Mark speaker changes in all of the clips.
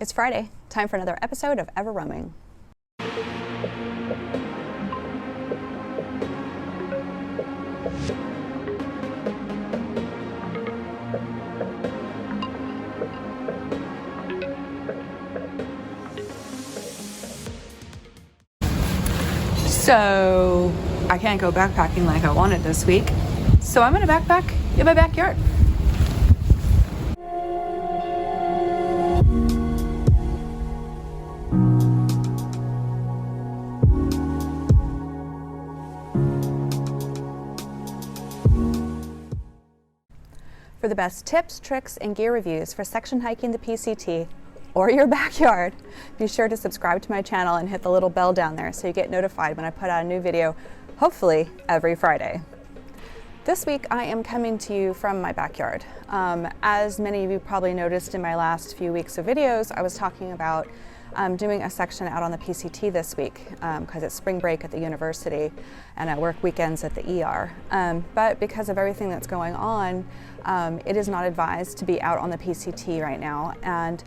Speaker 1: It's Friday, time for another episode of Ever Roaming. So, I can't go backpacking like I wanted this week, so I'm gonna backpack in my backyard. For the best tips, tricks, and gear reviews for section hiking the PCT or your backyard, be sure to subscribe to my channel and hit the little bell down there so you get notified when I put out a new video, hopefully every Friday. This week I am coming to you from my backyard. As many of you probably noticed in my last few weeks of videos, I was talking about doing a section out on the PCT this week because it's spring break at the university and I work weekends at the ER. But because of everything that's going on, it is not advised to be out on the PCT right now. And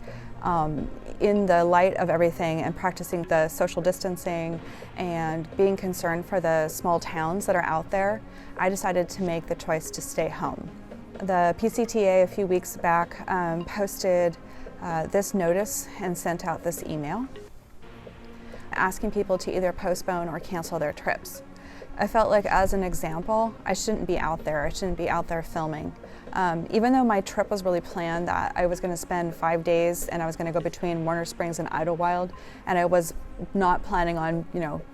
Speaker 1: in the light of everything and practicing the social distancing and being concerned for the small towns that are out there, I decided to make the choice to stay home. The PCTA a few weeks back posted this notice and sent out this email asking people to either postpone or cancel their trips. I felt like, as an example, I shouldn't be out there. I shouldn't be out there filming. Even though my trip was really planned, that I was going to spend 5 days and I was going to go between Warner Springs and Idlewild, and I was not planning on,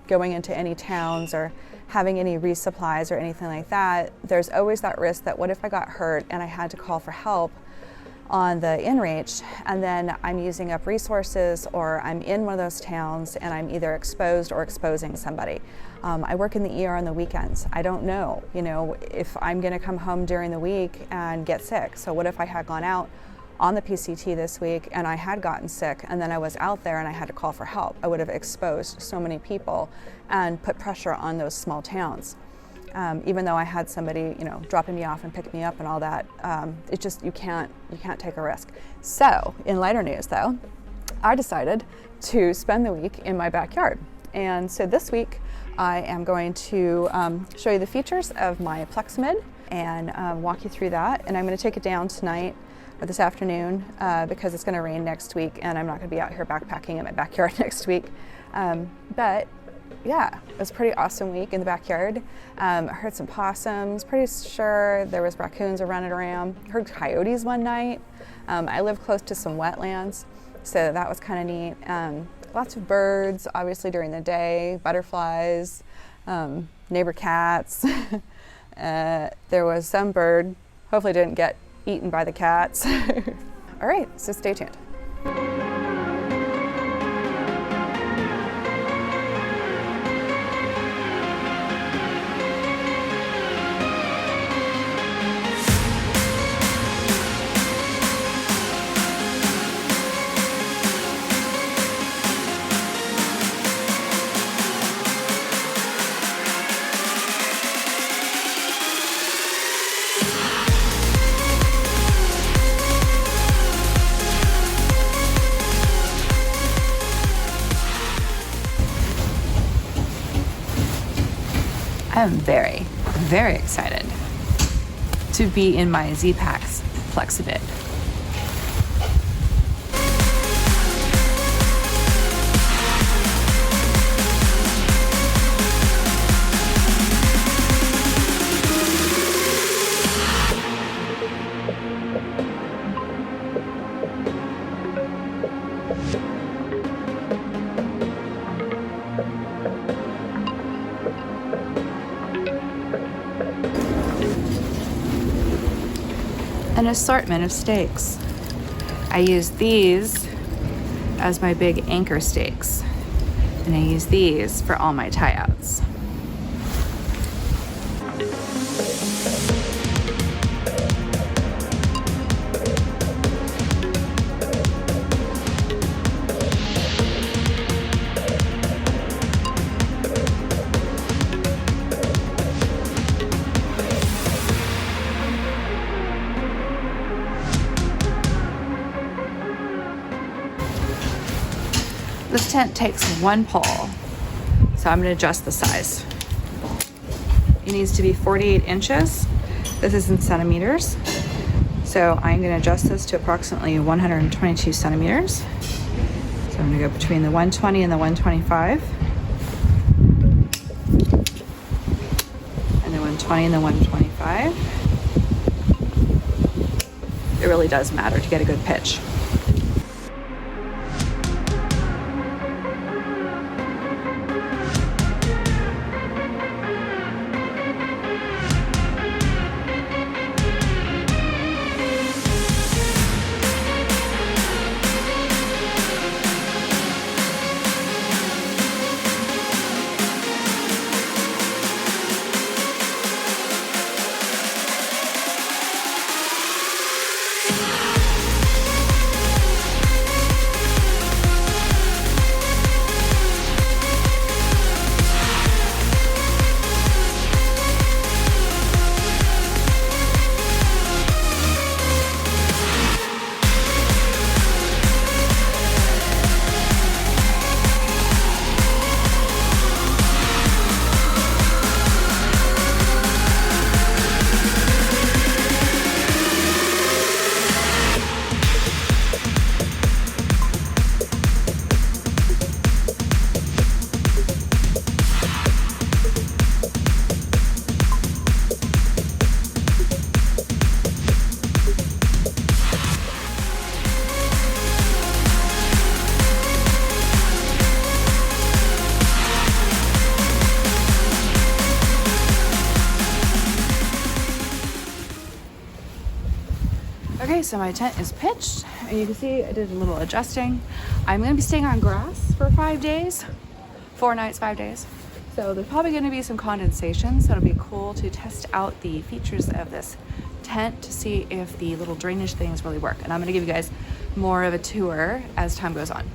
Speaker 1: going into any towns or having any resupplies or anything like that. There's always that risk that what if I got hurt and I had to call for help on the inReach, and then I'm using up resources, or I'm in one of those towns and I'm either exposed or exposing somebody. I work in the ER on the weekends. I don't know, if I'm going to come home during the week and get sick. So what if I had gone out on the PCT this week and I had gotten sick and then I was out there and I had to call for help? I would have exposed so many people and put pressure on those small towns. Even though I had somebody, dropping me off and picking me up and all that, it just, you can't take a risk. So, in lighter news though, I decided to spend the week in my backyard. And so this week, I am going to show you the features of my Plexamid and walk you through that. And I'm going to take it down tonight or this afternoon because it's going to rain next week and I'm not going to be out here backpacking in my backyard next week. But yeah, it was a pretty awesome week in the backyard. I heard some possums, pretty sure there was raccoons running around. Heard coyotes one night. I live close to some wetlands, so that was kind of neat. Lots of birds, obviously during the day, butterflies, neighbor cats. There was some bird, hopefully didn't get eaten by the cats. All right, so stay tuned. I'm very, very excited to be in my Zpacks Plexamid. An assortment of stakes. I use these as my big anchor stakes, and I use these for all my tie-outs. This tent takes one pull, so I'm going to adjust the size. It needs to be 48 inches. This is in centimeters. So I'm going to adjust this to approximately 122 centimeters. So I'm going to go between the 120 and the 125. And the 120 and the 125. It really does matter to get a good pitch. Okay, so my tent is pitched, and you can see I did a little adjusting. I'm going to be staying on grass for 5 days, 4 nights, 5 days. So there's probably going to be some condensation, so it'll be cool to test out the features of this tent to see if the little drainage things really work. And I'm going to give you guys more of a tour as time goes on.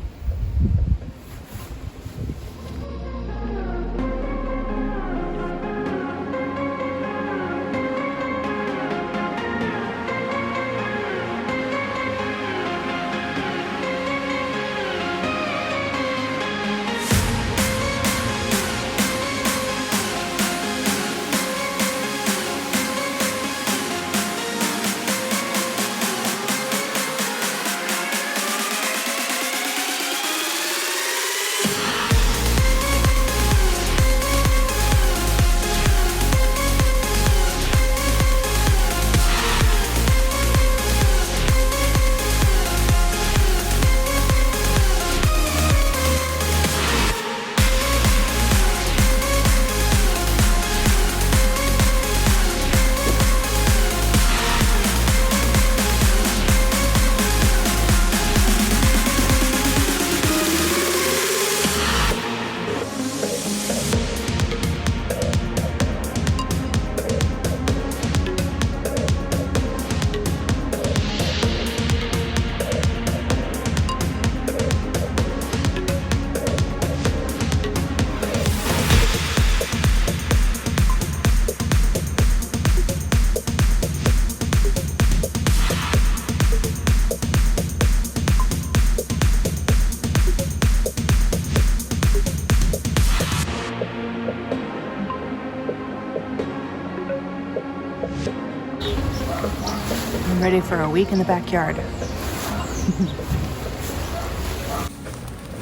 Speaker 1: I'm ready for a week in the backyard.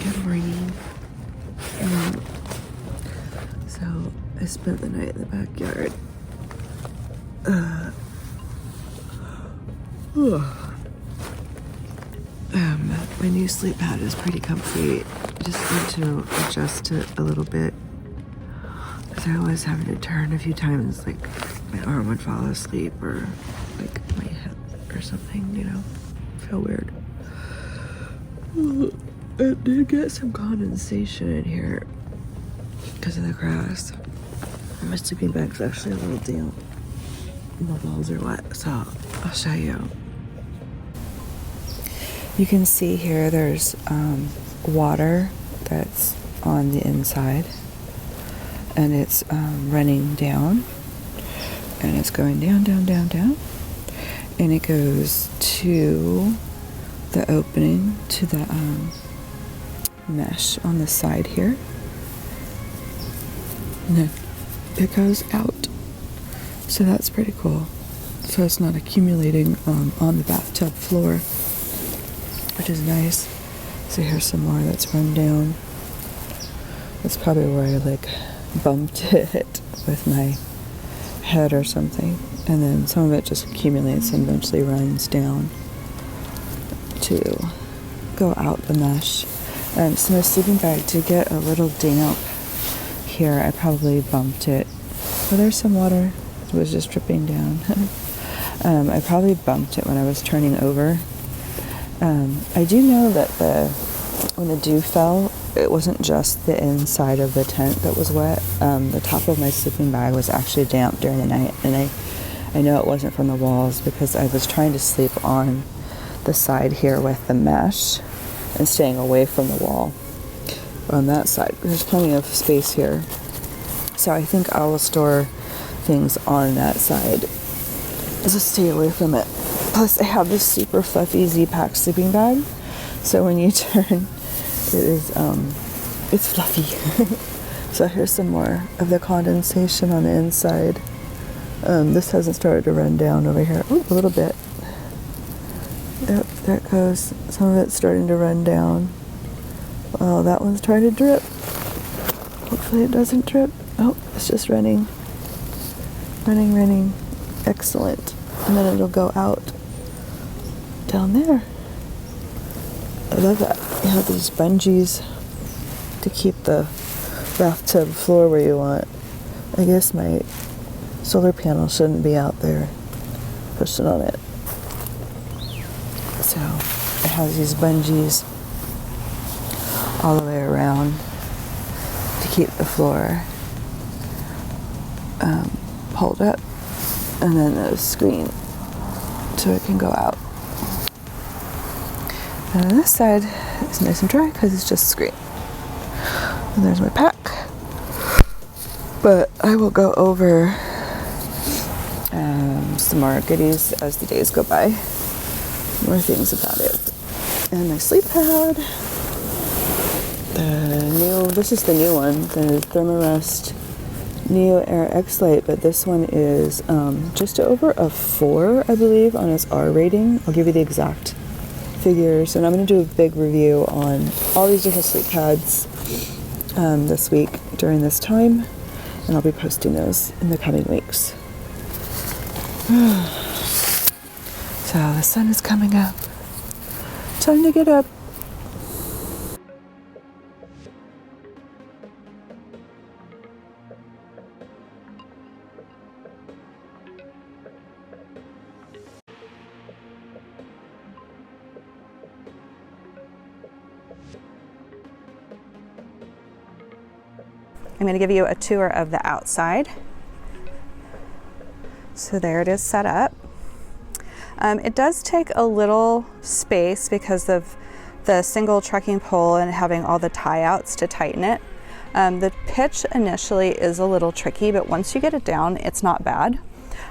Speaker 1: Good morning. So I spent the night in the backyard. My new sleep pad is pretty comfy. Just need to adjust it a little bit because I was having to turn a few times, like my arm would fall asleep or like my hip or something, you know. Feel weird. I did get some condensation in here because of the grass. My sleeping bag's actually a little damp. My balls are wet, so I'll show you. You can see here there's water that's on the inside, and it's running down, and it's going down, down, down, down, and it goes to the opening to the
Speaker 2: mesh on the side here. And then it goes out. So that's pretty cool. So it's not accumulating on the bathtub floor, which is nice. So here's some more that's run down. That's probably where I like bumped it with my head or something. And then some of it just accumulates and eventually runs down to go out the mesh. So my sleeping bag did get a little damp here. I probably bumped it. Oh, there's some water. It was just dripping down. I probably bumped it when I was turning over. I do know that when the dew fell, it wasn't just the inside of the tent that was wet. The top of my sleeping bag was actually damp during the night, and I know it wasn't from the walls because I was trying to sleep on the side here with the mesh and staying away from the wall on that side. There's plenty of space here. So I think I will store things on that side to stay away from it. Plus I have this super fluffy Zpacks sleeping bag. So when you turn, it's fluffy. So here's some more of the condensation on the inside. This hasn't started to run down over here. Ooh, a little bit. Yep, there it goes. Some of it's starting to run down. Oh, that one's trying to drip. Hopefully it doesn't drip. Oh, it's just running. Running. Excellent. And then it'll go out down there. I love that. You have these bungees to keep the bathtub floor where you want. I guess my solar panel shouldn't be out there pushing on it. So it has these bungees all the way around to keep the floor pulled up, and then a screen so it can go out. And on this side it's nice and dry because it's just a screen. And there's my pack. But I will go over some more goodies as the days go by. More things about it. And my sleep pad. This is the new one, the Thermarest Neo Air X Lite, but this one is just over a 4, I believe, on its R rating. I'll give you the exact figures, and I'm going to do a big review on all these different sleep pads this week during this time, and I'll be posting those in the coming weeks. So the sun is coming up. Time to get up.
Speaker 1: I'm going to give you a tour of the outside. So there it is set up. It does take a little space because of the single trekking pole and having all the tie outs to tighten it. The pitch initially is a little tricky, but once you get it down, it's not bad.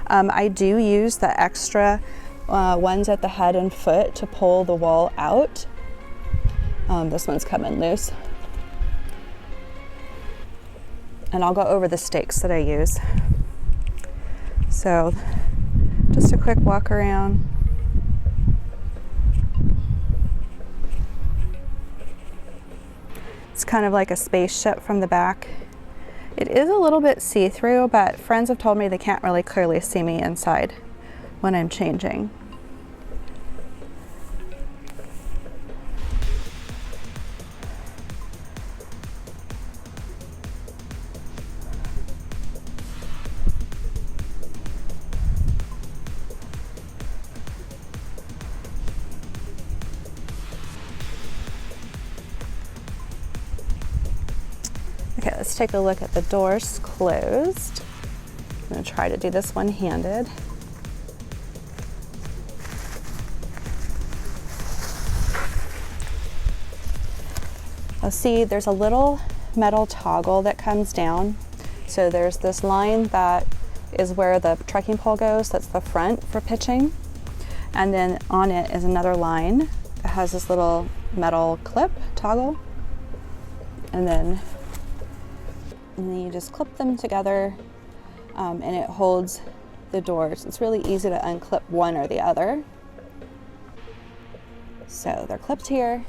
Speaker 1: I do use the extra ones at the head and foot to pull the wall out. This one's coming loose. And I'll go over the stakes that I use. So just a quick walk around. It's kind of like a spaceship from the back. It is a little bit see-through, but friends have told me they can't really clearly see me inside when I'm changing. Okay, let's take a look at the doors closed. I'm going to try to do this one-handed. I'll see there's a little metal toggle that comes down. So there's this line that is where the trekking pole goes, that's the front for pitching. And then on it is another line that has this little metal clip toggle. and then you just clip them together, and it holds the doors. It's really easy to unclip one or the other. So they're clipped here,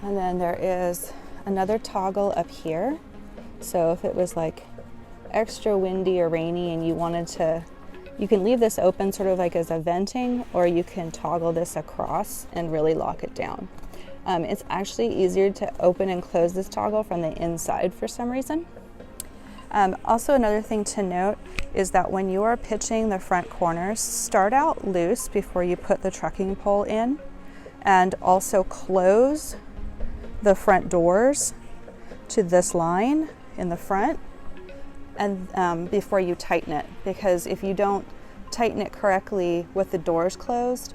Speaker 1: and then there is another toggle up here. So if it was like extra windy or rainy and you wanted to, you can leave this open sort of like as a venting, or you can toggle this across and really lock it down. It's actually easier to open and close this toggle from the inside for some reason. Also, another thing to note is that when you are pitching the front corners, start out loose before you put the trucking pole in, and also close the front doors to this line in the front, and before you tighten it, because if you don't tighten it correctly with the doors closed,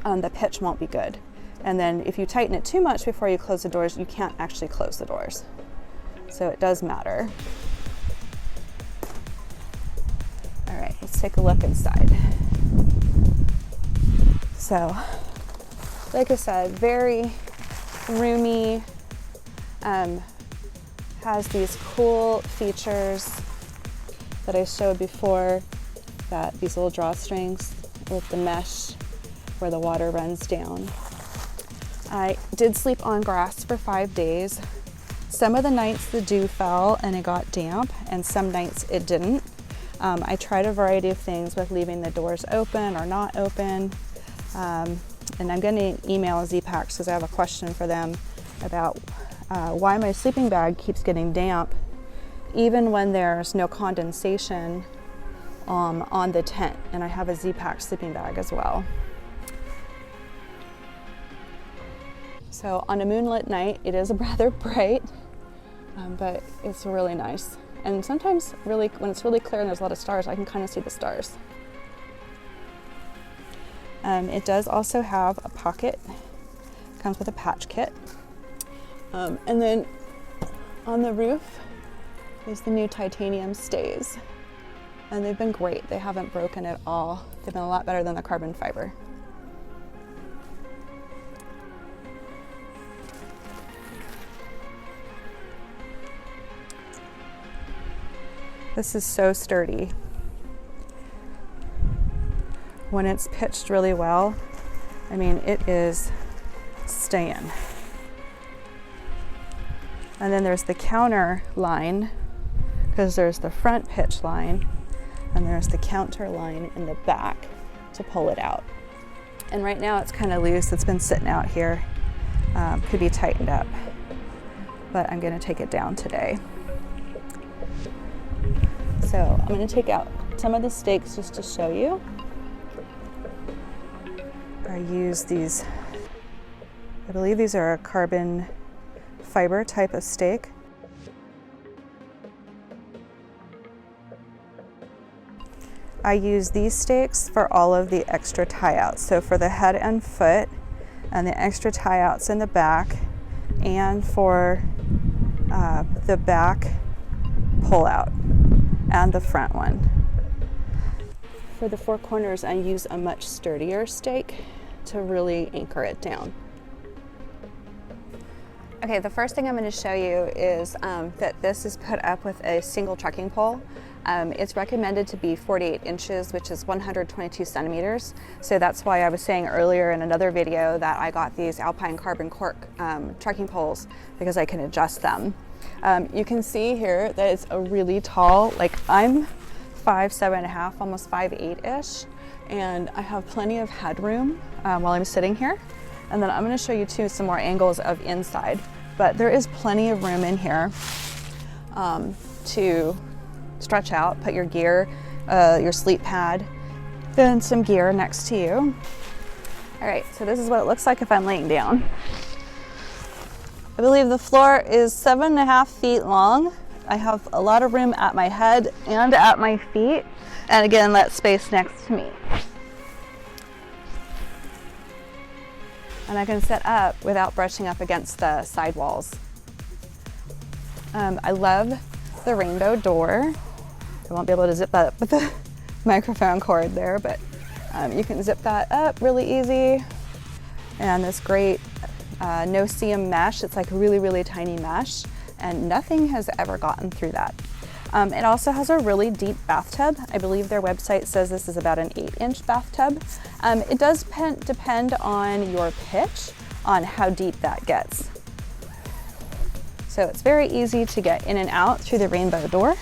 Speaker 1: the pitch won't be good. And then if you tighten it too much before you close the doors, you can't actually close the doors. So it does matter. All right, let's take a look inside. So, like I said, very roomy, has these cool features that I showed before, that these little drawstrings with the mesh where the water runs down. I did sleep on grass for 5 days. Some of the nights the dew fell and it got damp, and some nights it didn't. I tried a variety of things with leaving the doors open or not open. And I'm going to email Zpacks because I have a question for them about why my sleeping bag keeps getting damp even when there's no condensation on the tent. And I have a Zpacks sleeping bag as well. So on a moonlit night, it is rather bright, but it's really nice. And sometimes really, when it's really clear and there's a lot of stars, I can kind of see the stars. It does also have a pocket, comes with a patch kit. And then on the roof is the new titanium stays. And they've been great. They haven't broken at all. They've been a lot better than the carbon fiber. This is so sturdy. When it's pitched really well, I mean, it is staying. And then there's the counter line, because there's the front pitch line, and there's the counter line in the back to pull it out. And right now it's kind of loose. It's been sitting out here. Could be tightened up, but I'm going to take it down today. So I'm going to take out some of the stakes just to show you. I use these, I believe these are a carbon fiber type of stake. I use these stakes for all of the extra tie outs. So for the head and foot and the extra tie outs in the back, and for the back pull out and the front one. For the four corners, I use a much sturdier stake to really anchor it down. Okay, the first thing I'm going to show you is that this is put up with a single trekking pole. It's recommended to be 48 inches, which is 122 centimeters. So that's why I was saying earlier in another video that I got these Alpine carbon cork trekking poles, because I can adjust them. You can see here that it's a really tall, like I'm 5'7.5", almost 5'8"-ish, and I have plenty of headroom while I'm sitting here. And then I'm going to show you too some more angles of inside, but there is plenty of room in here to stretch out, put your gear, your sleep pad, then some gear next to you. All right, so this is what it looks like if I'm laying down. I believe the floor is 7.5 feet long. I have a lot of room at my head and at my feet, and again, that space next to me. And I can sit up without brushing up against the side walls. I love the rainbow door. I won't be able to zip that up with the microphone cord there, but you can zip that up really easy. And this great no seam mesh. It's like really, really tiny mesh, and nothing has ever gotten through that. It also has a really deep bathtub. I believe their website says this is about an 8-inch bathtub. It does depend on your pitch on how deep that gets. So it's very easy to get in and out through the rainbow door.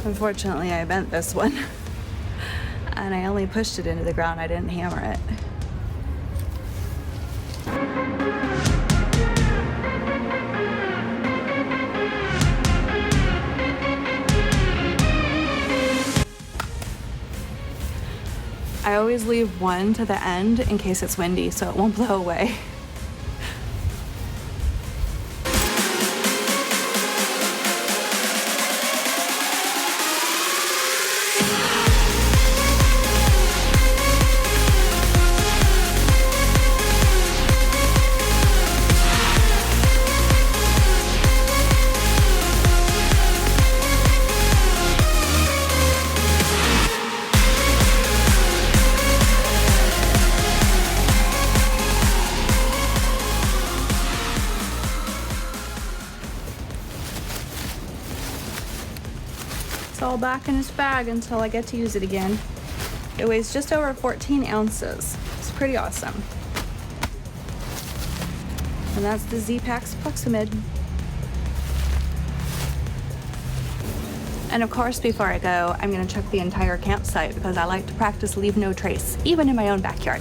Speaker 1: Unfortunately, I bent this one and I only pushed it into the ground. I didn't hammer it. I always leave one to the end in case it's windy so it won't blow away. It's all back in its bag until I get to use it again. It weighs just over 14 ounces. It's pretty awesome. And that's the Zpacks Plexamid. And of course, before I go, I'm gonna check the entire campsite because I like to practice leave no trace, even in my own backyard.